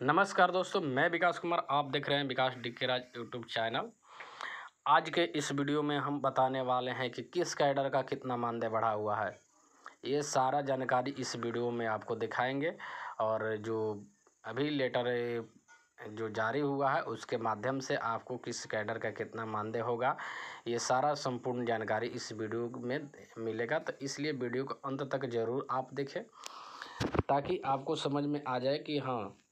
नमस्कार दोस्तों, मैं विकास कुमार। आप देख रहे हैं विकास डीके राज यूट्यूब चैनल। आज के इस वीडियो में हम बताने वाले हैं कि किस कैडर का कितना मानदेय बढ़ा हुआ है। ये सारा जानकारी इस वीडियो में आपको दिखाएंगे और जो अभी लेटर जो जारी हुआ है उसके माध्यम से आपको किस कैडर का कितना मानदेय होगा, ये सारा संपूर्ण जानकारी इस वीडियो में मिलेगा। तो इसलिए वीडियो को अंत तक ज़रूर आप देखें ताकि आपको समझ में आ जाए कि हाँ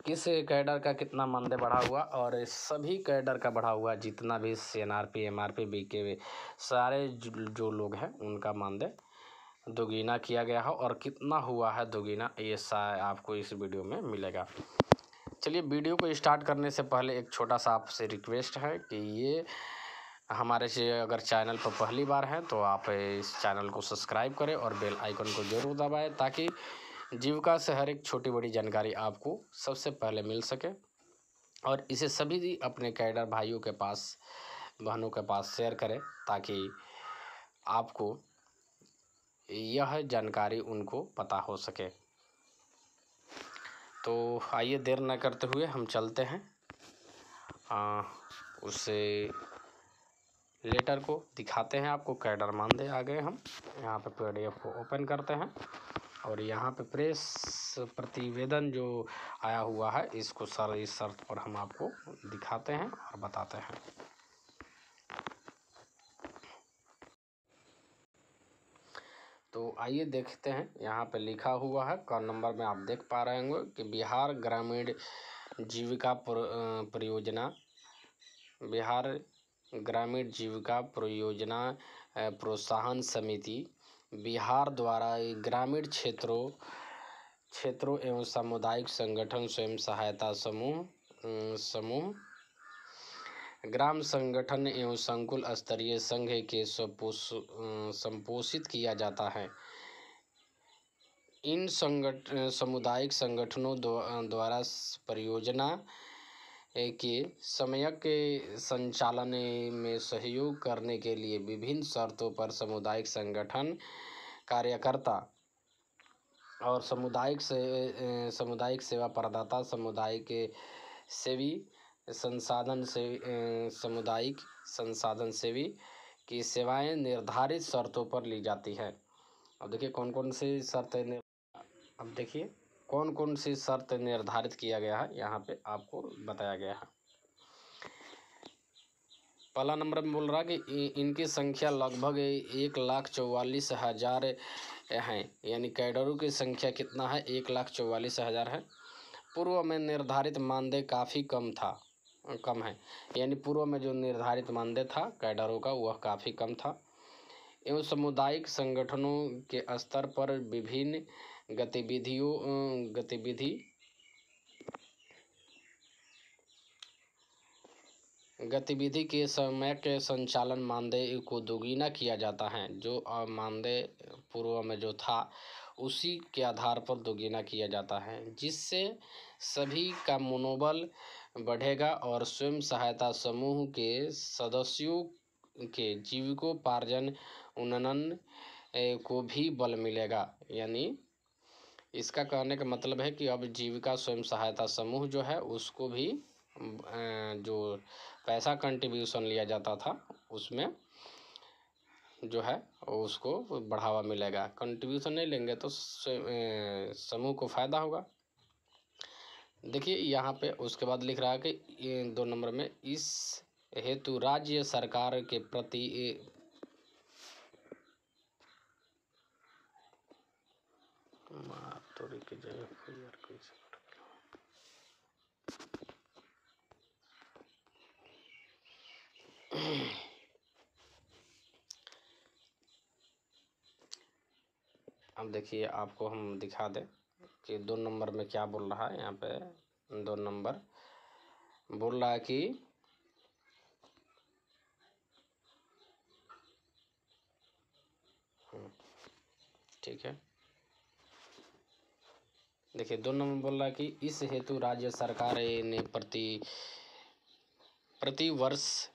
किस कैडर का कितना मानदेय बढ़ा हुआ। और सभी कैडर का बढ़ा हुआ, जितना भी CNRP MRP BK सारे जो लोग हैं उनका मानदेय दोगुना किया गया है और कितना हुआ है दोगुना, ये आपको इस वीडियो में मिलेगा। चलिए वीडियो को स्टार्ट करने से पहले एक छोटा सा आपसे रिक्वेस्ट है कि ये हमारे से अगर चैनल पर पहली बार हैं तो आप इस चैनल को सब्सक्राइब करें और बेल आइकन को ज़रूर दबाएं ताकि जीविका से हर एक छोटी बड़ी जानकारी आपको सबसे पहले मिल सके। और इसे सभी अपने कैडर भाइयों के पास, बहनों के पास शेयर करें ताकि आपको यह जानकारी उनको पता हो सके। तो आइए देर न करते हुए हम चलते हैं उससे लेटर को दिखाते हैं आपको। कैडर मानदेय आ गए, हम यहाँ पे PDF को ओपन करते हैं और यहाँ पे प्रेस प्रतिवेदन जो आया हुआ है इसको इस शर्त पर हम आपको दिखाते हैं और बताते हैं। तो आइए देखते हैं, यहाँ पे लिखा हुआ है क नंबर में आप देख पा रहे होंगे कि बिहार ग्रामीण जीविका परियोजना, बिहार ग्रामीण जीविका परियोजना प्रोत्साहन समिति बिहार द्वारा ग्रामीण क्षेत्रों एवं सामुदायिक संगठन स्वयं सहायता समूह ग्राम संगठन एवं संकुल स्तरीय संघ के संपोषित किया जाता है। इन सामुदायिक संगठनों द्वारा परियोजना के समयक संचालन में सहयोग करने के लिए विभिन्न शर्तों पर सामुदायिक संगठन कार्यकर्ता और सामुदायिक सेवा प्रदाता, सामुदायिक सेवी सामुदायिक संसाधन सेवी की सेवाएं निर्धारित शर्तों पर ली जाती है। अब देखिए कौन कौन सी शर्तें, अब देखिए कौन कौन सी शर्त निर्धारित किया गया है, यहाँ पे आपको बताया गया है। पहला नंबर में बोल रहा है कि इनकी संख्या लगभग 1,44,000 हैं, यानी कैडरों की संख्या कितना है, 1,44,000 है। पूर्व में निर्धारित मानदेय काफ़ी कम है, यानी पूर्व में जो निर्धारित मानदेय था कैडरों का वह काफ़ी कम था। एवं सामुदायिक संगठनों के स्तर पर विभिन्न गतिविधि के समय के संचालन मानदेय को दोगुना किया जाता है। जो मानदेय पूर्व में जो था उसी के आधार पर दोगुना किया जाता है, जिससे सभी का मनोबल बढ़ेगा और स्वयं सहायता समूह के सदस्यों के जीविकोपार्जन उन्नयन को भी बल मिलेगा। यानी इसका कहने का मतलब है कि अब जीविका स्वयं सहायता समूह जो है उसको भी जो पैसा कंट्रीब्यूशन लिया जाता था उसमें जो है उसको बढ़ावा मिलेगा। कंट्रीब्यूशन नहीं लेंगे तो समूह को फ़ायदा होगा। देखिए यहाँ पे उसके बाद लिख रहा है कि 2 नंबर में इस हेतु राज्य सरकार के प्रति अब देखिए आपको हम दिखा दें कि 2 नंबर में क्या बोल रहा है। यहाँ पे 2 नंबर बोल रहा है कि ठीक है, देखिए 2 नंबर बोल रहा है कि इस हेतु राज्य सरकार ने प्रति वर्ष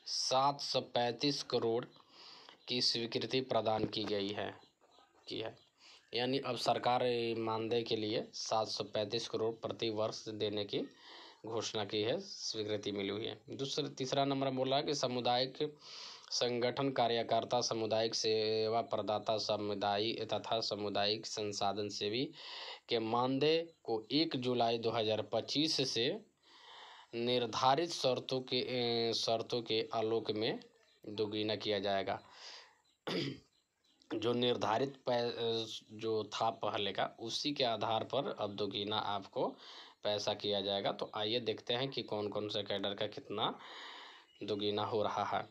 735 करोड़ की स्वीकृति प्रदान की है। यानी अब सरकार मानदेय के लिए 735 करोड़ प्रति वर्ष देने की घोषणा की है, स्वीकृति मिली हुई है। तीसरा नंबर बोला है कि सामुदायिक संगठन कार्यकर्ता, सामुदायिक सेवा प्रदाता, समुदाय तथा सामुदायिक संसाधन सेवी के मानदेय को 1 जुलाई 2025 से निर्धारित शर्तों के आलोक में दोगुना किया जाएगा। जो निर्धारित जो था पहले का, उसी के आधार पर अब दोगुना आपको पैसा किया जाएगा। तो आइए देखते हैं कि कौन कौन से कैडर का कितना दोगुना हो रहा है।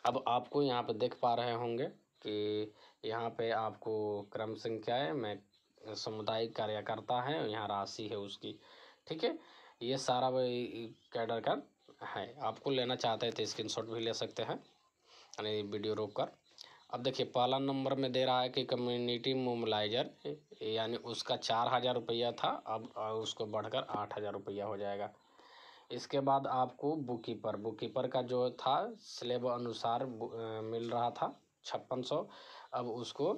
अब आपको यहाँ पे देख पा रहे होंगे कि यहाँ पे आपको क्रम संख्याएं में सामुदायिक कार्यकर्ता है, यहाँ राशि है उसकी, ठीक है। ये सारा वही कैडर का है। आपको लेना चाहते हैं तो स्क्रीनशॉट भी ले सकते हैं, यानी वीडियो रोक कर। अब देखिए पहला नंबर में दे रहा है कि कम्युनिटी मोबिलाइजर, यानी उसका 4000 रुपया था, अब उसको बढ़कर 8000 रुपया हो जाएगा। इसके बाद आपको बुक कीपर का जो था स्लेब अनुसार मिल रहा था 5600, अब उसको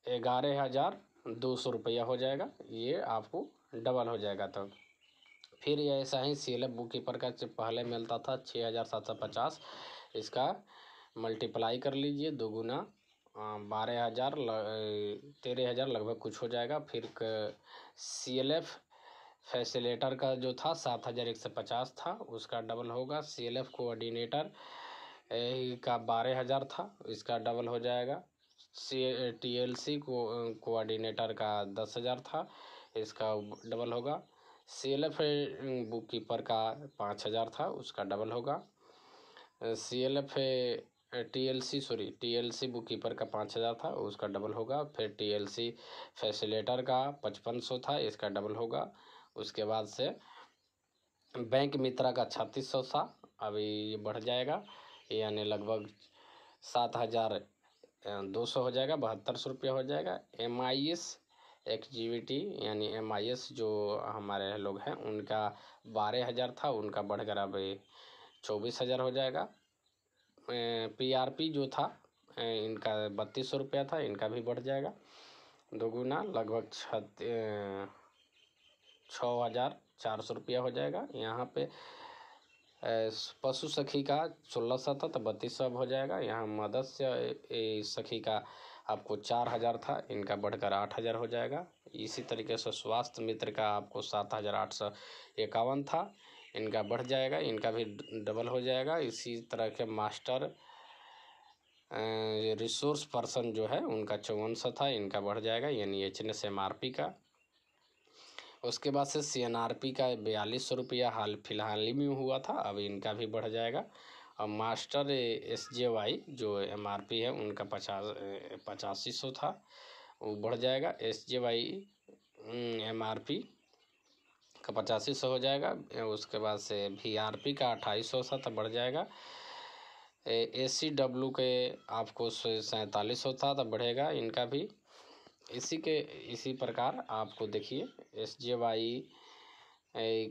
11200 रुपया हो जाएगा। ये आपको डबल हो जाएगा। तब फिर ये ऐसा ही CLF बुक कीपर का जो पहले मिलता था 6750, इसका मल्टीप्लाई कर लीजिए, दोगुना 12000 13,000 लगभग कुछ हो जाएगा। फिर CLF फैसिलेटर का जो था 7150 था, उसका डबल होगा। CLF कोऑर्डिनेटर का 12000 था, इसका डबल हो जाएगा। TLC कोऑर्डिनेटर का 10,000 था, इसका डबल होगा। CLF बुक कीपर का 5000 था, उसका डबल होगा। CLF TLC बुक कीपर का 5000 था, उसका डबल होगा। फिर TLC फैसिलेटर का 5500 था, इसका डबल होगा। उसके बाद से बैंक मित्रा का 3600 था, अभी ये बढ़ जाएगा, यानी लगभग 7200 हो जाएगा, 7200 रुपया हो जाएगा। MIS XGVT यानी MIS जो हमारे लोग हैं, उनका 12000 था, उनका बढ़कर अब 24000 हो जाएगा। PRP जो था इनका 3200 रुपया था, इनका भी बढ़ जाएगा दोगुना, लगभग 6400 रुपया हो जाएगा। यहाँ पे पशु सखी का 1600 था, तो 3200 हो जाएगा। यहाँ मत्स्य सखी का आपको 4000 था, इनका बढ़कर 8000 हो जाएगा। इसी तरीके से स्वास्थ्य मित्र का आपको 7851 था, इनका बढ़ जाएगा, इनका भी डबल हो जाएगा। इसी तरह के मास्टर रिसोर्स पर्सन जो है उनका 5400 था, इनका बढ़ जाएगा, यानी HNSMRP का। उसके बाद से CNRP का 4200 रुपया फिलहाल ही में हुआ था, अब इनका भी बढ़ जाएगा। और मास्टर SJY जो MRP है उनका 8500 था, वो बढ़ जाएगा। SJY MRP का 8500 हो जाएगा। उसके बाद से VRP का 2800 था, तो बढ़ जाएगा। ACW के आपको 4700 था, तो बढ़ेगा, इनका भी। इसी प्रकार आपको देखिए SJY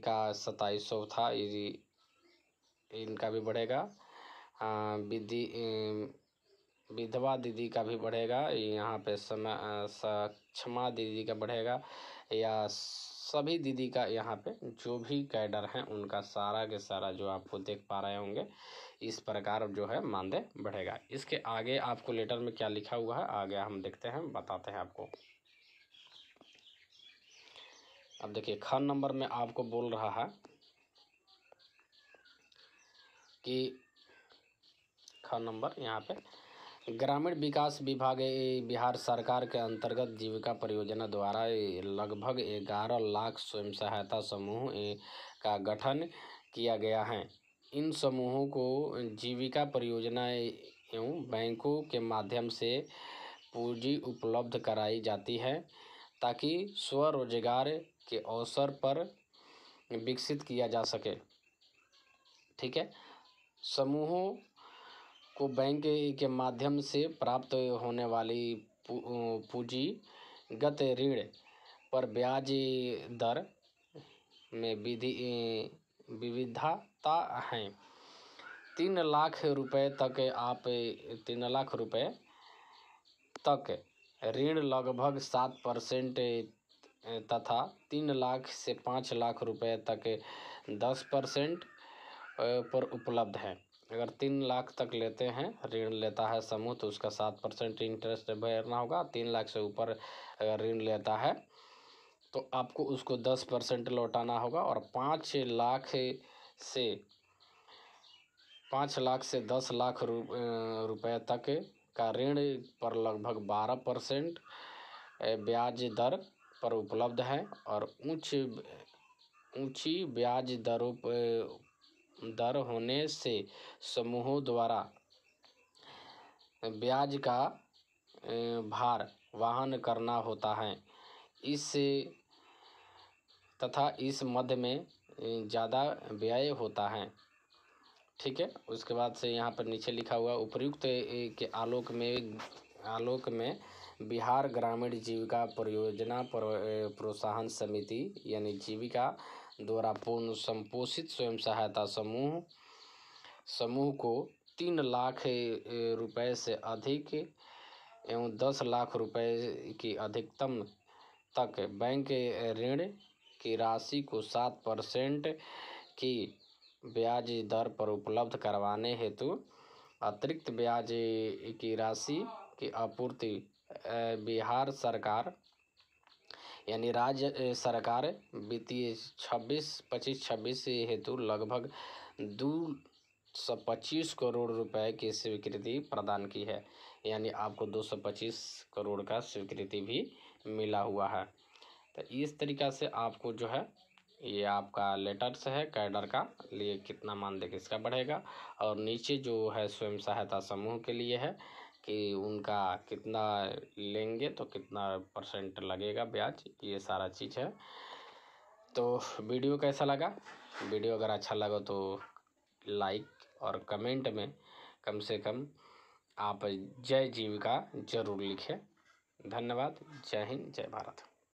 का 2700 था, इनका भी बढ़ेगा। विधवा दीदी का भी बढ़ेगा, यहाँ पे सक्षमा दीदी का बढ़ेगा, या सभी दीदी का, यहाँ पे जो भी कैडर हैं उनका सारा के सारा जो आपको देख पा रहे होंगे, इस प्रकार जो है मानदेय बढ़ेगा। इसके आगे आपको लेटर में क्या लिखा हुआ है, आगे हम देखते हैं, बताते हैं आपको। अब देखिए ख नंबर में आपको बोल रहा है कि ख नंबर यहाँ पे ग्रामीण विकास विभाग बिहार सरकार के अंतर्गत जीविका परियोजना द्वारा लगभग 11 लाख स्वयं सहायता समूह का गठन किया गया है। इन समूहों को जीविका परियोजना एवं बैंकों के माध्यम से पूंजी उपलब्ध कराई जाती है, ताकि स्वरोजगार के अवसर पर विकसित किया जा सके। ठीक है। समूहों को बैंक के माध्यम से प्राप्त होने वाली पूंजीगत ऋण पर ब्याज दर में विविधता है। 3 लाख रुपए तक आप 3 लाख रुपए तक ऋण लगभग 7% तथा 3 लाख से 5 लाख रुपए तक 10% पर उपलब्ध है। अगर 3 लाख तक लेते हैं, ऋण लेता है समूह, तो उसका 7% इंटरेस्ट भरना होगा। 3 लाख से ऊपर अगर ऋण लेता है तो आपको उसको 10% लौटाना होगा। और 5 लाख से 10 लाख रुपए तक का ऋण पर लगभग 12% ब्याज दर पर उपलब्ध है। और ऊंची ब्याज दर होने से समूहों द्वारा ब्याज का भार वहन करना होता है। तथा इस मद में ज़्यादा व्यय होता है। ठीक है। उसके बाद से यहाँ पर नीचे लिखा हुआ उपर्युक्त के आलोक में बिहार ग्रामीण जीविका परियोजना प्रोत्साहन समिति यानी जीविका द्वारा पूर्ण संपोषित स्वयं सहायता समूह को 3 लाख रुपए से अधिक एवं 10 लाख रुपए की अधिकतम तक बैंक ऋण की राशि को 7% की ब्याज दर पर उपलब्ध करवाने हेतु अतिरिक्त ब्याज की राशि की आपूर्ति बिहार सरकार यानी राज्य सरकार वित्तीय 25-26 हेतु लगभग 225 करोड़ रुपए की स्वीकृति प्रदान की है। यानी आपको 225 करोड़ का स्वीकृति भी मिला हुआ है। तो इस तरीक़ा से आपको जो है ये आपका लेटर्स है कैडर का लिए कितना मानदेय किसका बढ़ेगा, और नीचे जो है स्वयं सहायता समूह के लिए है कि उनका कितना लेंगे तो कितना % लगेगा ब्याज, ये सारा चीज़ है। तो वीडियो कैसा लगा? वीडियो अगर अच्छा लगा तो लाइक और कमेंट में कम से कम आप जय जीविका ज़रूर लिखें। धन्यवाद। जय हिंद, जय भारत।